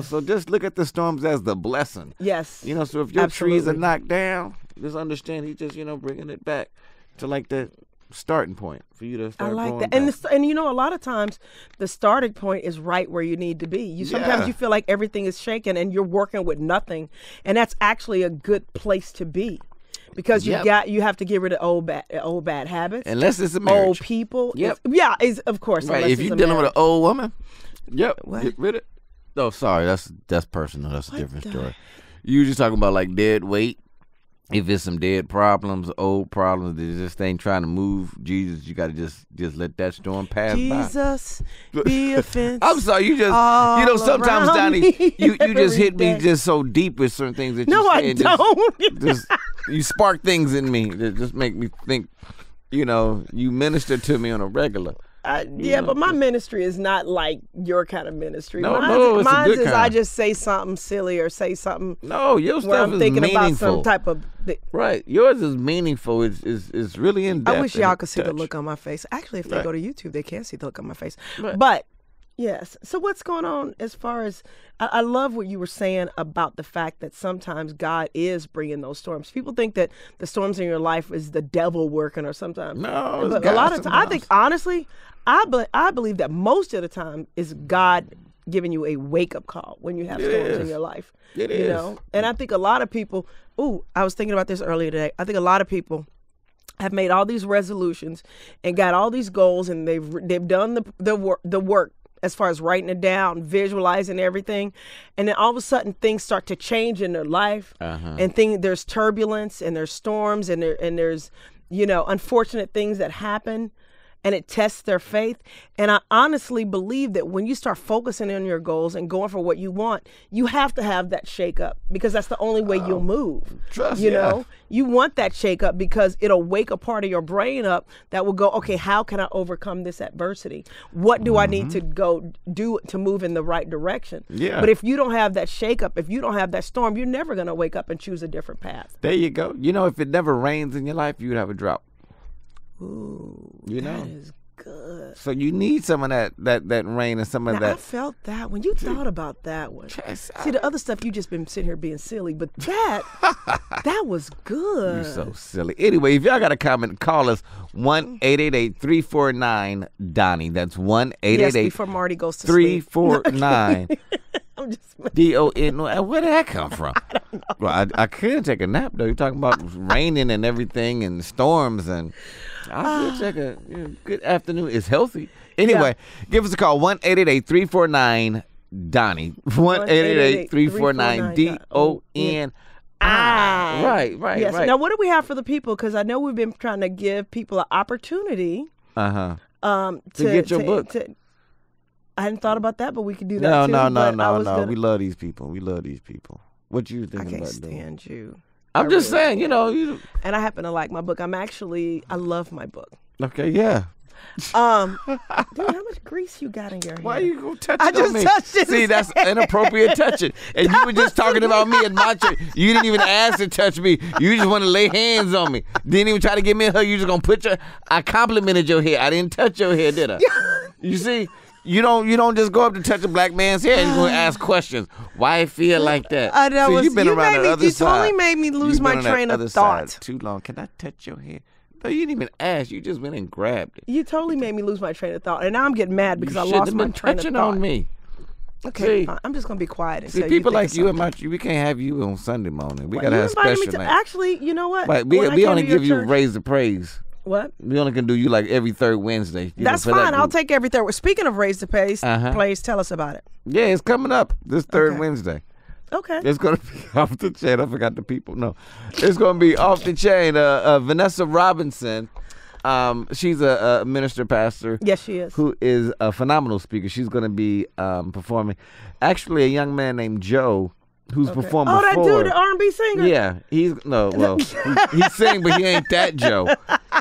So just look at the storms as the blessing. Yes. So if your trees are knocked down, just understand he's just, bringing it back to like the starting point for you to start I like growing that. back. And a lot of times the starting point is right where you need to be. Sometimes you feel like everything is shaken and you're working with nothing, and that's actually a good place to be. Because you have to get rid of old bad habits. Unless it's a marriage. Old people. Yep. Of course. Right. If you're dealing with an old woman, get rid of it. Oh, sorry, that's personal. That's a different story. You just talking about like dead weight. If it's some dead problems, old problems, that this thing trying to move, Jesus, you got to just let that storm pass by. Jesus, be a fence. I'm sorry, you just, sometimes, Donnie, you just hit me just so deep with certain things that you say. No, I don't. You spark things in me that just make me think, you minister to me on a regular. But my ministry is not like your kind of ministry. It's a good kind. I just say something silly or say something. No, your stuff I'm is thinking meaningful. About some type of. Right, yours is meaningful. It's really in depth. I wish y'all could see the look on my face. Actually, if they go to YouTube, they can see the look on my face. Right. But Yes. So what's going on as far as, I love what you were saying about the fact that sometimes God is bringing those storms. People think that the storms in your life is the devil working or sometimes. No, but a lot of times, I think, honestly, I believe that most of the time is God giving you a wake-up call when you have storms in your life. It you is. know? And I think a lot of people, I was thinking about this earlier today. I think a lot of people have made all these resolutions and got all these goals, and they've done the work as far as writing it down, visualizing everything, and then all of a sudden things start to change in their life, and there's turbulence and there's storms and there's unfortunate things that happen, and it tests their faith. And I honestly believe that when you start focusing on your goals and going for what you want, you have to have that shake up, because that's the only way you'll move. You know, you want that shake up because it'll wake a part of your brain up that will go, okay, how can I overcome this adversity? What do I need to go do to move in the right direction? Yeah. But if you don't have that shake up, if you don't have that storm, you're never going to wake up and choose a different path. There you go. You know, if it never rains in your life, you'd have a drought. Ooh, You know? that is good. So you need some of that rain and some of Now, that. I felt that when you thought about that one. See, the other stuff you just been sitting here being silly, but that was good. You're so silly. Anyway, if y'all got a comment, call us 1-888-349-DONNY. That's 1-888. Yes, before Marty goes to sleep. 349. I'm just DON. Where did that come from? I don't know. Well, I could take a nap though. You're talking about raining and everything and storms, and I could take a good afternoon. It's healthy. Anyway, give us a call 1-888-349-DONNY. 1-888-349-DONNI. Right. Yes. Right. Now, what do we have for the people? Because I know we've been trying to give people an opportunity. To To get your book. I hadn't thought about that, but we could do that too. No. We love these people. What you I thinking can't about stand you. I'm just saying, you. And I happen to like my book. I love my book. Okay, yeah. Dude, how much grease you got in your hair? Why you gonna touch I it just on me? touched it. See, that's inappropriate touching. And you were just talking about me and my chick. You didn't even ask to touch me. You just want to lay hands on me. Didn't even try to give me a hug. You just gonna I complimented your hair. I didn't touch your hair, did I? You see? You don't just go up to touch a black man's hair and you're going to ask questions. Why it feel like that? I know. See, you've been around the other side. You totally made me lose my train of thought. Too long. Can I touch your hair? No, you didn't even ask. You just went and grabbed it. You totally made me lose my train of thought. And now I'm getting mad because I lost my train of thought. You on me. Okay, fine. I'm just going to be quiet. See, people like you and we can't have you on Sunday morning. We got to have special night. Actually, you know what? Right, we only give you Raise the Praise. What? We only can do you like every third Wednesday. That's fine. I'll take every third. Speaking of Raise the Praise, tell us about it. Yeah, it's coming up this third Wednesday. Okay. It's going to be off the chain. I forgot the people. No. It's going to be off the chain. Vanessa Robinson, she's a minister pastor. Yes, she is. Who is a phenomenal speaker. She's going to be performing. Actually, a young man named Joe, who's performed before. Oh, that dude, the R&B singer? Yeah. He sing, but he ain't that Joe.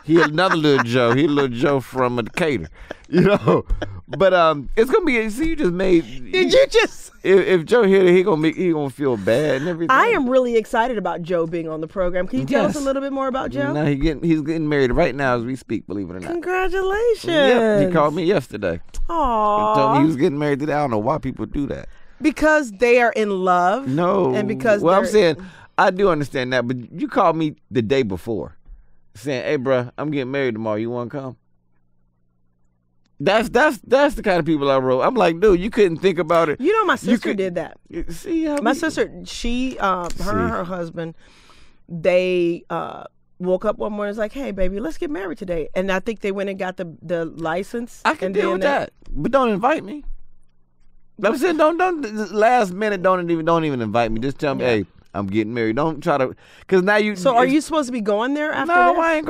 He another little Joe. He a little Joe from Decatur. But it's gonna be. See, you just made. Did you just? If Joe here, he gonna feel bad and everything. I am really excited about Joe being on the program. Can you tell us a little bit more about Joe? No, he's getting married right now as we speak. Believe it or not. Congratulations. Yep, he called me yesterday. Aww. He told me he was getting married today. I don't know why people do that. Because they are in love. No. And because I'm saying I do understand that, but you called me the day before, saying, "Hey, bro, I'm getting married tomorrow. You want to come?" That's the kind of people I wrote. I'm like, dude, you couldn't think about it. You know, my sister did that. See how my sister, her and her husband, they woke up one morning and was like, "Hey, baby, let's get married today." And I think they went and got the license. I can deal with that, but don't invite me. I'm saying don't last minute. Don't even invite me. Just tell me, hey, I'm getting married. Don't try to, because now you. So are you supposed to be going there after? No, this? I ain't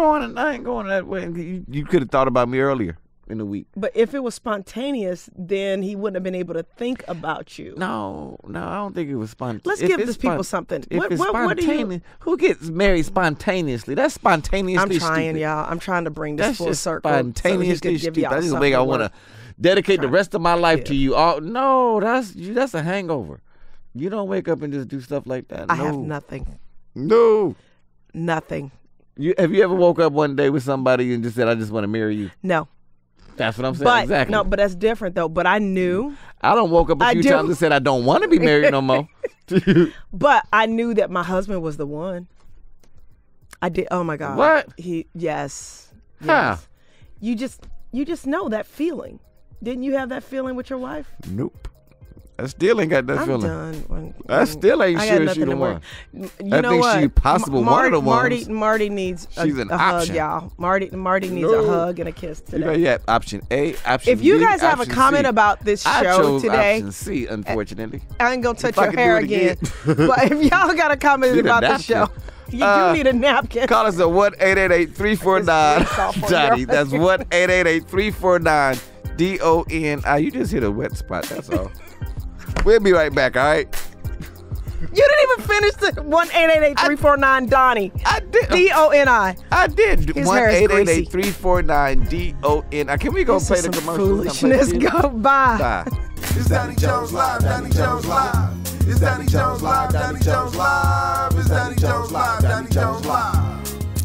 going that way. You could have thought about me earlier in the week. But if it was spontaneous, then he wouldn't have been able to think about you. No, I don't think it was spontaneous. Let's give these people something. If it's spontaneous, who gets married spontaneously? That's spontaneously stupid. I'm trying, y'all. I'm trying to bring this full circle. Spontaneously stupid. I just think I want to dedicate the rest of my life to you. Oh no, that's a hangover. You don't wake up and just do stuff like that. I have nothing. No. Nothing. Have you ever woke up one day with somebody and just said, "I just want to marry you"? No. That's what I'm saying. But, exactly. No, but that's different though. But I knew. I done woke up a few times and said I don't want to be married no more. But I knew that my husband was the one. I did. Oh my God. What? Yes. Huh. You just know that feeling. Didn't you have that feeling with your wife? Nope. I still ain't got that feeling. Done. I still ain't sure she the one. You know what? She possible one of the ones. Marty needs a hug, y'all. Marty needs a hug and a kiss today. You know, you have option A, option B. If you guys have a comment C. about this show I chose today, option C, unfortunately. I ain't gonna touch your hair again. But if y'all got a comment about the show, you do need a napkin. Call us at 1-888-349 Donnie. That's 1-888-349-DONI. You just hit a wet spot. That's all. We'll be right back, all right? You didn't even finish the 1-888-349 Donnie. I did. DONI. I did. His hair is greasy. 1-888-349-DONI. Can we go play the commercial? Foolishness. Go bye. Bye. It's Doni Jones Live, Doni Jones Live. It's Doni Jones Live, Doni Jones Live. It's Doni Jones Live, Doni Jones Live.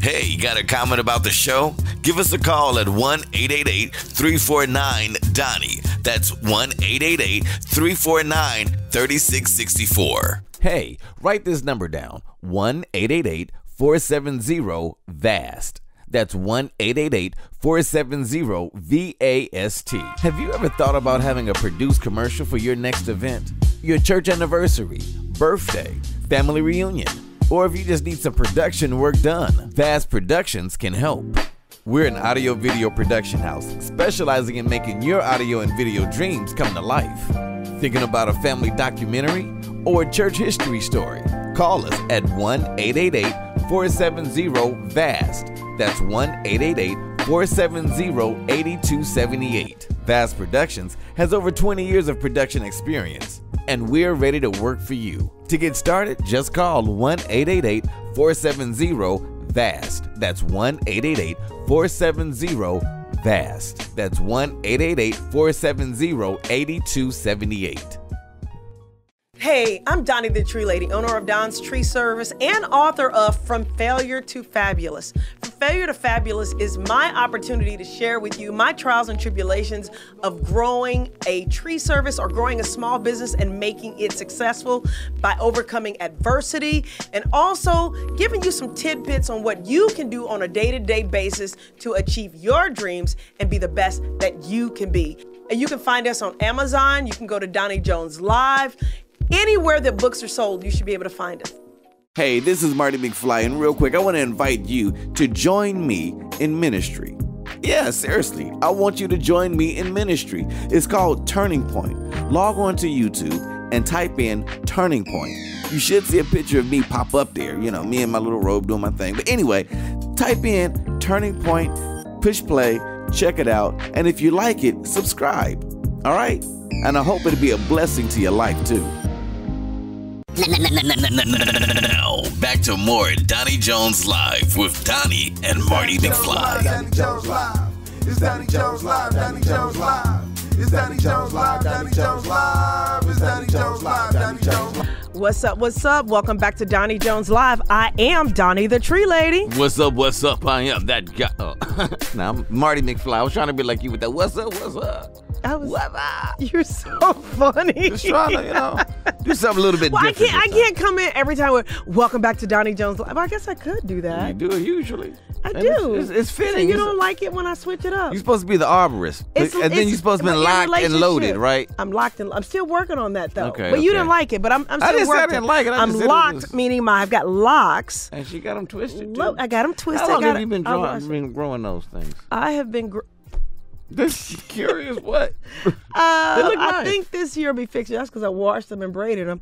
Hey, you got a comment about the show? Give us a call at 1-888-349-DONNIE. That's 1-888-349-3664. Hey, write this number down. 1-888-470-VAST. That's 1-888-470-VAST. Have you ever thought about having a produced commercial for your next event? Your church anniversary, birthday, family reunion, or if you just need some production work done, VAST Productions can help. We're an audio-video production house specializing in making your audio and video dreams come to life. Thinking about a family documentary or a church history story? Call us at 1-888-470-VAST. That's 1-888-470-8278. VAST Productions has over 20 years of production experience, and we're ready to work for you. To get started, just call 1-888-470-VAST. That's 1-888-470-VAST. That's 1-888-470-8278. Hey, I'm Donnie the Tree Lady, owner of Don's Tree Service and author of From Failure to Fabulous. From Failure to Fabulous is my opportunity to share with you my trials and tribulations of growing a tree service or growing a small business and making it successful by overcoming adversity, and also giving you some tidbits on what you can do on a day-to-day basis to achieve your dreams and be the best that you can be. And you can find us on Amazon. You can go to Doni Jones Live. Anywhere that books are sold, you should be able to find us. Hey, this is Marty McFly, and real quick, I want to invite you to join me in ministry. Yeah, seriously, I want you to join me in ministry. It's called Turning Point. Log on to YouTube and type in Turning Point. You should see a picture of me pop up there, you know, me in my little robe doing my thing. But anyway, type in Turning Point, push play, check it out, and if you like it, subscribe. All right? And I hope it'll be a blessing to your life, too. Now, back to more Doni Jones Live with Donnie and Marty McFly. Doni Jones Live. It's Doni Jones Live, Doni Jones Live. It's Doni Jones Live, Doni Jones Live. It's Doni Jones Live, Doni Jones Live. What's up? What's up? Welcome back to Doni Jones Live. I am Donnie the Tree Lady. What's up? What's up? I am that guy. Now, I'm Marty McFly. I was trying to be like you with that. What's up? What's up? What's up? You're so funny. Just trying to, do something a little bit different. I can't come in every time with welcome back to Doni Jones Live. I guess I could do that. You do it usually. I do. It's fitting. So you don't like it when I switch it up. You're supposed to be the arborist. And then you're supposed to be locked and loaded, right? I'm locked and I'm still working on that though. Okay. But you didn't like it, but I'm still I didn't working. say I didn't like it. I'm locked, meaning I've got locks. And she got them twisted too. I got them twisted. How long have you been growing those things? I have been This curious what? I think this year will be fixed. That's because I washed them and braided them.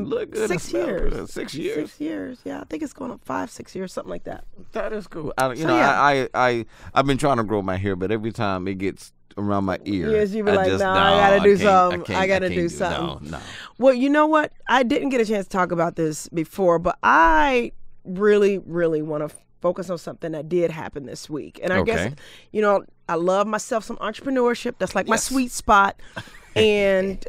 Look good. 6 years. 6 years. 6 years. Yeah, I think it's going up 5-6 years, something like that. That is cool. I've been trying to grow my hair, but every time it gets around my ear, yes, you be like, no, I gotta do something. I gotta do something. No. Well, you know what? I didn't get a chance to talk about this before, but I really, really want to focus on something that did happen this week. And I guess, I love myself some entrepreneurship. That's like my sweet spot. And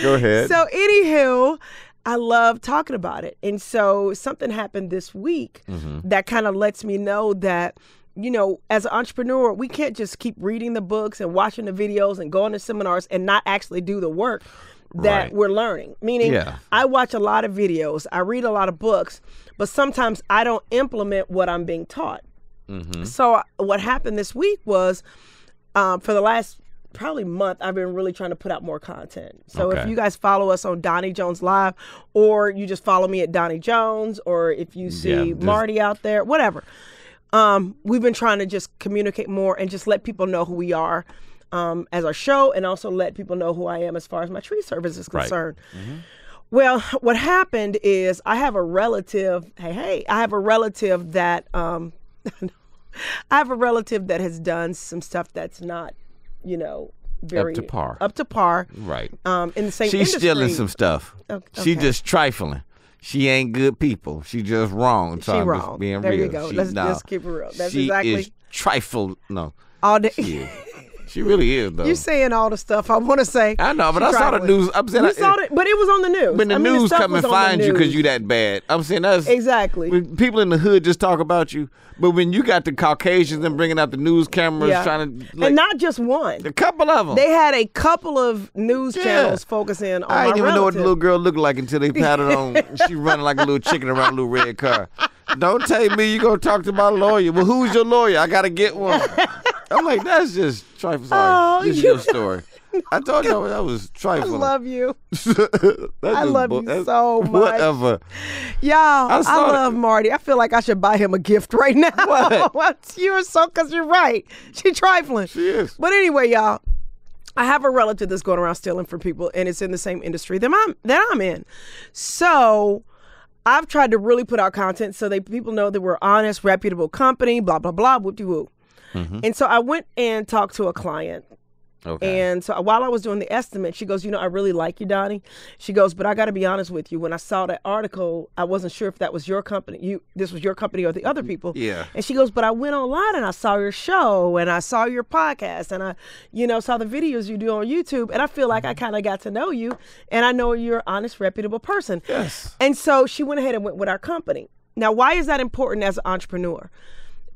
Go ahead. So anywho, I love talking about it. And so something happened this week that kind of lets me know that, you know, as an entrepreneur, we can't just keep reading the books and watching the videos and going to seminars and not actually do the work that we're learning. Meaning, I watch a lot of videos, I read a lot of books, but sometimes I don't implement what I'm being taught. So what happened this week was, for the last probably month, I've been really trying to put out more content. So if you guys follow us on Doni Jones Live, or you just follow me at Doni Jones, or if you see Marty out there, whatever. We've been trying to just communicate more and just let people know who we are as our show, and also let people know who I am as far as my tree service is concerned. Well, what happened is I have a relative, I have a relative that, I have a relative that has done some stuff that's not, you know, very up to par. Right. In the same She's industry. stealing some stuff. Okay. She just trifling. She ain't good people. She just wrong. So she I'm wrong. Just being there real. You go. Let's keep it real. That's she exactly. Is trifle. No. All day. She is. She really is, though. You're saying all the stuff I want to say. I know, but I saw the news. I'm saying you saw it, but it was on the news. When the news come and find you because you that bad. I'm saying that's exactly. When people in the hood just talk about you, but when you got the Caucasians and bringing out the news cameras, trying to, and not just one, a couple of them. They had a couple of news channels focusing on. I didn't even know what the little girl looked like until they had her on. She running like a little chicken around a little red car. Don't tell me you gonna talk to my lawyer. Well, who's your lawyer? I gotta get one. I'm like, that's just trifling. Sorry, this is your story. I told you that was trifling. I love you. I love you so much. Whatever. Y'all, I love Marty. I feel like I should buy him a gift right now. What? Because you're right. She trifling. She is. But anyway, y'all, I have a relative that's going around stealing from people, and it's in the same industry that I'm in. So I've tried to really put out content so that people know that we're honest, reputable company, blah, blah, blah, whoop-de-whoop. And so I went and talked to a client. Okay. And so while I was doing the estimate, she goes, you know, I really like you, Doni. She goes, but I got to be honest with you. When I saw that article, I wasn't sure if that was your company. This was your company or the other people. Yeah. And she goes, but I went online and I saw your show and I saw your podcast and I, you know, saw the videos you do on YouTube. And I feel like I kind of got to know you and I know you're an honest, reputable person. Yes. And so she went ahead and went with our company. Now, why is that important as an entrepreneur?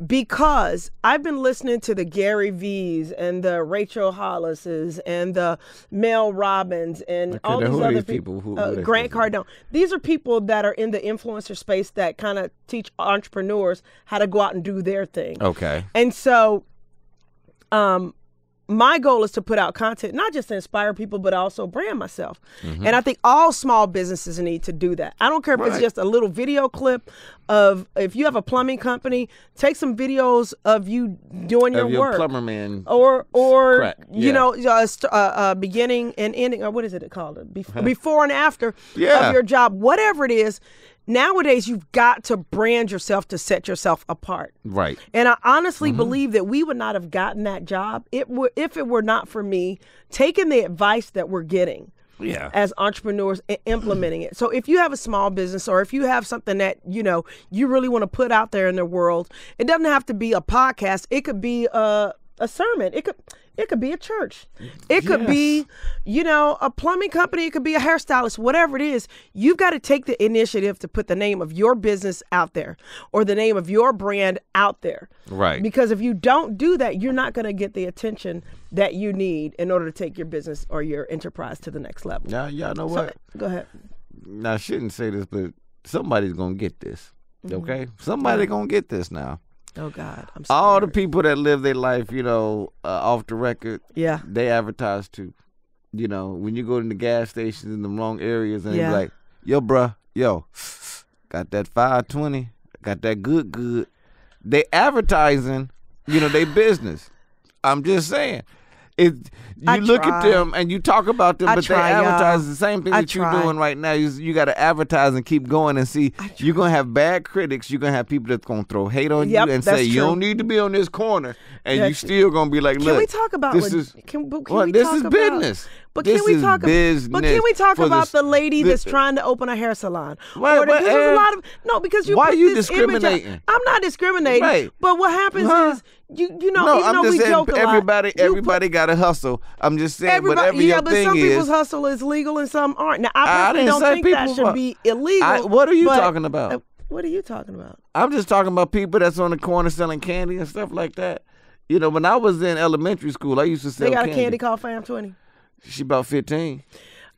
Because I've been listening to the Gary V's and the Rachel Hollises and the Mel Robbins and all these other people, Grant Cardone. These are people that are in the influencer space that kind of teach entrepreneurs how to go out and do their thing. Okay. And so my goal is to put out content, not just to inspire people, but also brand myself. And I think all small businesses need to do that. I don't care if it's just a little video clip of, if you have a plumbing company, take some videos of you doing your work. Plumber man. Or you know, beginning and ending, or what is it called? Before and after of your job, whatever it is. Nowadays, you've got to brand yourself to set yourself apart. Right. And I honestly believe that we would not have gotten that job if it were not for me taking the advice that we're getting as entrepreneurs and implementing it. So if you have a small business or if you have something that, you know, you really want to put out there in the world, it doesn't have to be a podcast. It could be a sermon. It could be a church. It could be, you know, a plumbing company. It could be a hairstylist, whatever it is. You've got to take the initiative to put the name of your business out there or the name of your brand out there. Right. Because if you don't do that, you're not going to get the attention that you need in order to take your business or your enterprise to the next level. Now, y'all know what? Go ahead. Now, I shouldn't say this, but somebody's going to get this. Okay? Somebody's going to get this now. Oh, God. I'm scared. All the people that live their life, you know, off the record, they advertise too. You know, when you go to the gas stations in the wrong areas and they be like, yo, bruh, got that 520, got that good. They advertising, you know, they business. I'm just saying. You look at them and you talk about them, but they advertise the same thing that you're doing right now. You got to advertise and keep going and see. You're going to have bad critics. You're going to have people that's going to throw hate on you and say, you don't need to be on this corner. And you still going to be like, look. Can we talk about this is business. But can we talk about the lady that's trying to open a hair salon? There's a lot of because you. Why put are you this discriminating? image I'm not discriminating. Right. But what happens is you know, even though we joke a lot, everybody got to hustle. I'm just saying, whatever your but thing some is. people's hustle is legal and some aren't. Now, I personally don't think that should be illegal. What are you talking about? What are you talking about? I'm just talking about people that's on the corner selling candy and stuff like that. You know, when I was in elementary school, I used to sell candy. They got a candy called Fam 20? She about 15.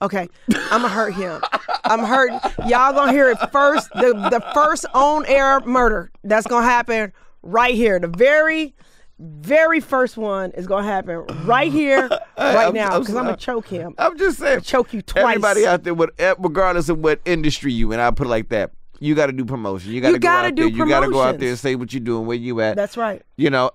Okay, I'm going to hurt him. I'm hurting. Y'all going to hear it first. The first on-air murder that's going to happen right here. The very, very first one is going to happen right here, right now, because I'm going to choke him. I'm just saying. Choke you twice. Everybody out there, regardless of what industry you in, I'll put it like that. You got to do promotion. You got to go out there. You got to go out there and say what you're doing, where you at. That's right. You know,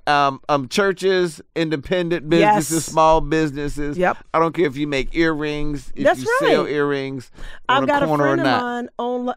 churches, independent businesses, small businesses. Yep. I don't care if you make earrings, if you sell earrings on the corner or not. I've got a friend of mine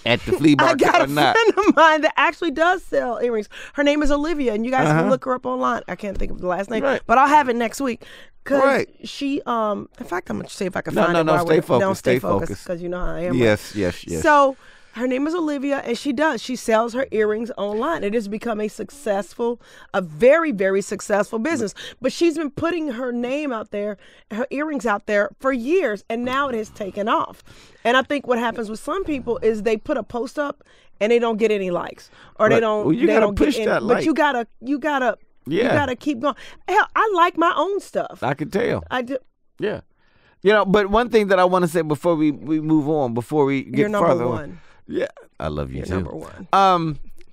at the flea market or not. I got a friend of mine that actually does sell earrings. Her name is Olivia, and you guys can look her up online. I can't think of the last name, but I'll have it next week. Because she, in fact, I'm going to see if I can find it. No, stay focused. Don't stay focused. Because you know how I am. Yes. So her name is Olivia, and she sells her earrings online. It has become a very, very successful business. But she's been putting her name out there, her earrings out there for years, and now it has taken off. And I think what happens with some people is they put a post up and they don't get any likes, or they don't. Well, you they gotta don't push get that any, like. But you gotta. You gotta keep going. Hell, I like my own stuff. I can tell. I do. Yeah. You know, but one thing that I want to say before we move on, before we get further on. Yeah, I love you too. Number one.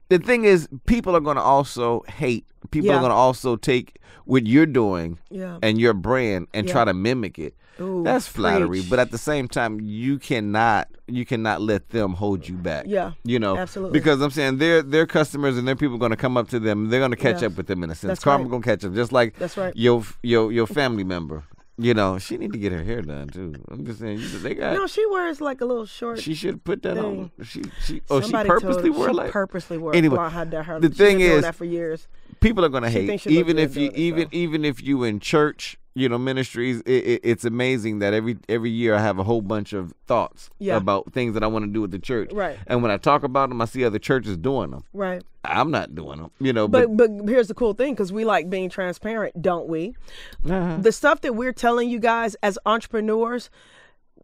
The thing is, people are going to also hate. People are going to also take what you're doing and your brand and try to mimic it. Ooh, that's flattery, but at the same time, you cannot let them hold you back. Yeah, you know, absolutely. Because I'm saying their customers and their people are going to come up to them. They're going to catch up with them in a sense. That's Karma right. going to catch up, just like your family member. You know, she need to get her hair done too. I'm just saying, they got. No, she wears like a little short. She should put that thing. on. She purposely wore like. Purposely wore. Anyway, the thing is, doing that for years. People are gonna hate, even if you in church, you know, ministries. It's amazing that every year I have a whole bunch of thoughts about things that I want to do with the church. Right. And when I talk about them, I see other churches doing them. Right. I'm not doing them, you know. But here's the cool thing, because we like being transparent, don't we? The stuff that we're telling you guys as entrepreneurs,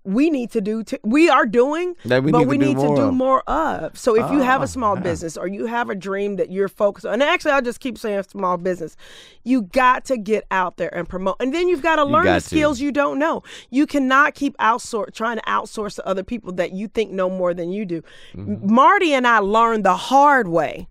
we need to do. We are doing, but we need to do more of. So if you have a small business or you have a dream that you're focused on, and actually I'll just keep saying small business, you got to get out there and promote. And then you've got to learn the skills you don't know. You cannot keep trying to outsource to other people that you think know more than you do. Marty and I learned the hard way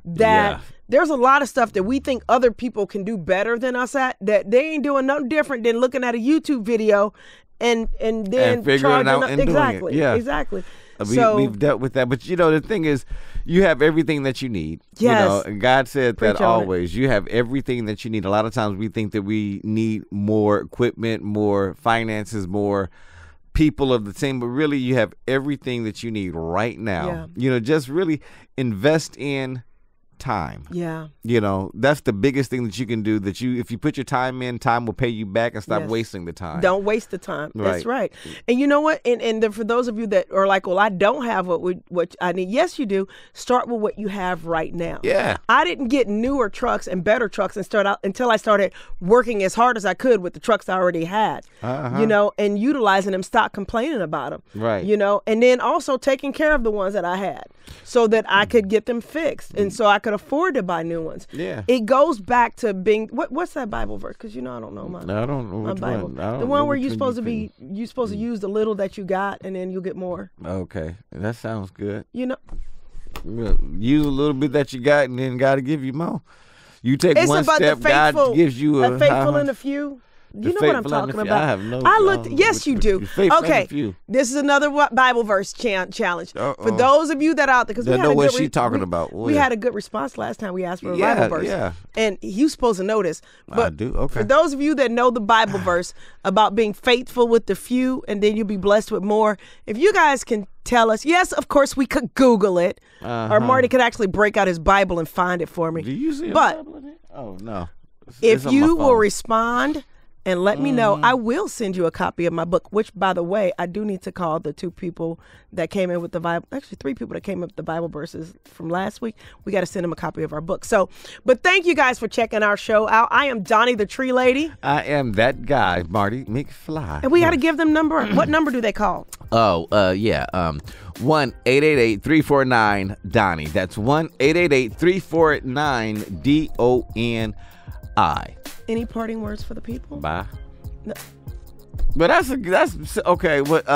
that there's a lot of stuff that we think other people can do better than us at, that they ain't doing nothing different than looking at a YouTube video and then figuring it out and exactly, doing it. Yeah. Exactly. We've dealt with that, but you know the thing is, you have everything that you need. Yes. You know, and God said that always. It. You have everything that you need. A lot of times we think that we need more equipment, more finances, more people of the team, but really you have everything that you need right now. Yeah. You know, just really invest in time. Yeah. You know, that's the biggest thing that you can do, that if you put your time in, time will pay you back, and stop wasting the time. Don't waste the time. Right. That's right. And you know what? And for those of you that are like, well, I don't have what I need. Yes, you do. Start with what you have right now. Yeah. I didn't get newer trucks and better trucks and start out until I started working as hard as I could with the trucks I already had, you know, and utilizing them, stop complaining about them. Right. You know, and then also taking care of the ones that I had so that I could get them fixed. And so I could afford to buy new ones. Yeah. It goes back to being what's that Bible verse? Because you know I don't know mine. I don't know which Bible. one. The one where you're supposed to use the little that you got and then you'll get more. Okay, that sounds good. You know, use a little bit that you got and then God will give you more. You take it's one about step, the faithful, God gives you a faithful in a few. You know what I'm talking about. I have no. I looked. Yes, you do. Okay, few. this is another Bible verse challenge for those of you that are out there, because we know what she's talking about. We had a good response last time we asked for a Bible verse. Yeah. And you're supposed to know this. But I do. Okay. For those of you that know the Bible verse about being faithful with the few, and then you'll be blessed with more. If you guys can tell us, yes, of course we could Google it, or Marty could actually break out his Bible and find it for me. Do you see a but Bible in it? Oh no. If you will respond and let me know. I will send you a copy of my book, which, by the way, I do need to call the 2 people that came in with the Bible, actually 3 people that came in with the Bible verses from last week. We got to send them a copy of our book. So, but thank you guys for checking our show out. I am Doni the Tree Lady. I am that guy, Marty McFly. And we got to give them number. What number do they call? 1-888-349-DONI. That's 1-888-349-DONI. Any parting words for the people? Bye. No. But that's okay. But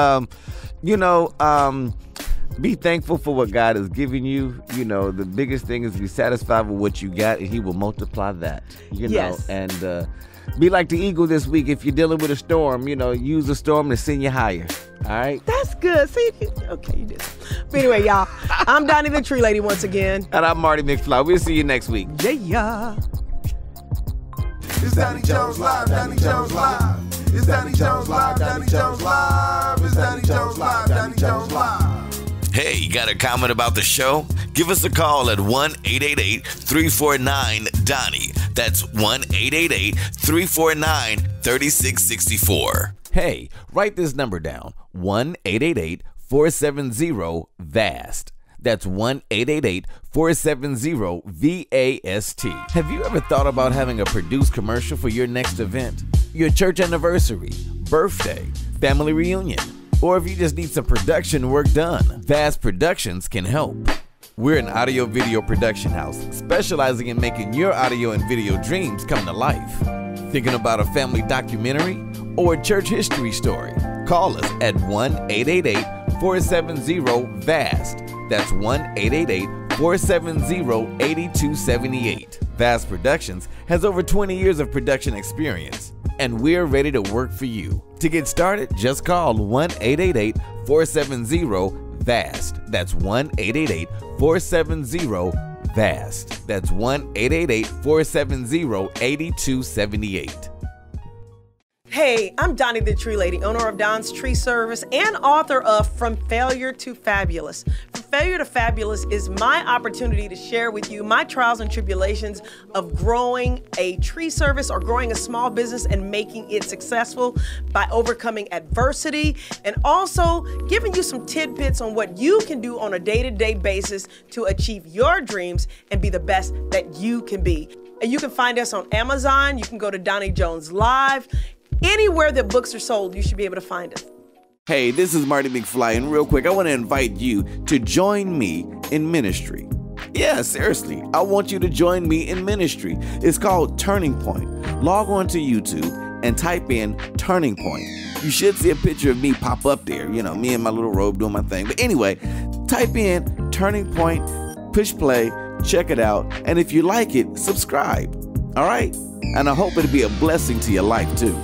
be thankful for what God has given you. You know, the biggest thing is be satisfied with what you got, and He will multiply that. Yes. And be like the eagle this week. If you're dealing with a storm, use the storm to send you higher. All right. That's good. See, okay, you did. But anyway, y'all, I'm Doni the Tree Lady once again, and I'm Marty McFly. We'll see you next week. Yeah. It's Doni Jones Live, Doni Jones Live. It's Doni Jones Live, Doni Jones Live. It's Doni Jones Live, Doni Jones Live. Hey, you got a comment about the show? Give us a call at 1-888-349-DONI. That's 1-888-349-3664. Hey, write this number down. 1-888-470-VAST. That's 1-888-470-VAST. Have you ever thought about having a produced commercial for your next event? Your church anniversary, birthday, family reunion, or if you just need some production work done? VAST Productions can help. We're an audio-video production house specializing in making your audio and video dreams come to life. Thinking about a family documentary or a church history story? Call us at 1-888-470-VAST. That's 1-888-470-8278. VAST Productions has over 20 years of production experience, and we're ready to work for you. To get started, just call 1-888-470-VAST. That's 1-888-470-VAST. That's 1-888-470-8278. Hey, I'm Doni the Tree Lady, owner of Don's Tree Service and author of From Failure to Fabulous. From Failure to Fabulous is my opportunity to share with you my trials and tribulations of growing a tree service or growing a small business and making it successful by overcoming adversity, and also giving you some tidbits on what you can do on a day-to-day basis to achieve your dreams and be the best that you can be. And you can find us on Amazon. You can go to Doni Jones Live. Anywhere that books are sold, you should be able to find us. Hey, this is Marty McFly, and real quick, I want to invite you to join me in ministry. Yeah, seriously, I want you to join me in ministry. It's called Turning Point. Log on to YouTube and type in Turning Point. You should see a picture of me pop up there, me in my little robe doing my thing. But anyway, type in Turning Point, push play, check it out, and if you like it, subscribe. All right? And I hope it'll be a blessing to your life too.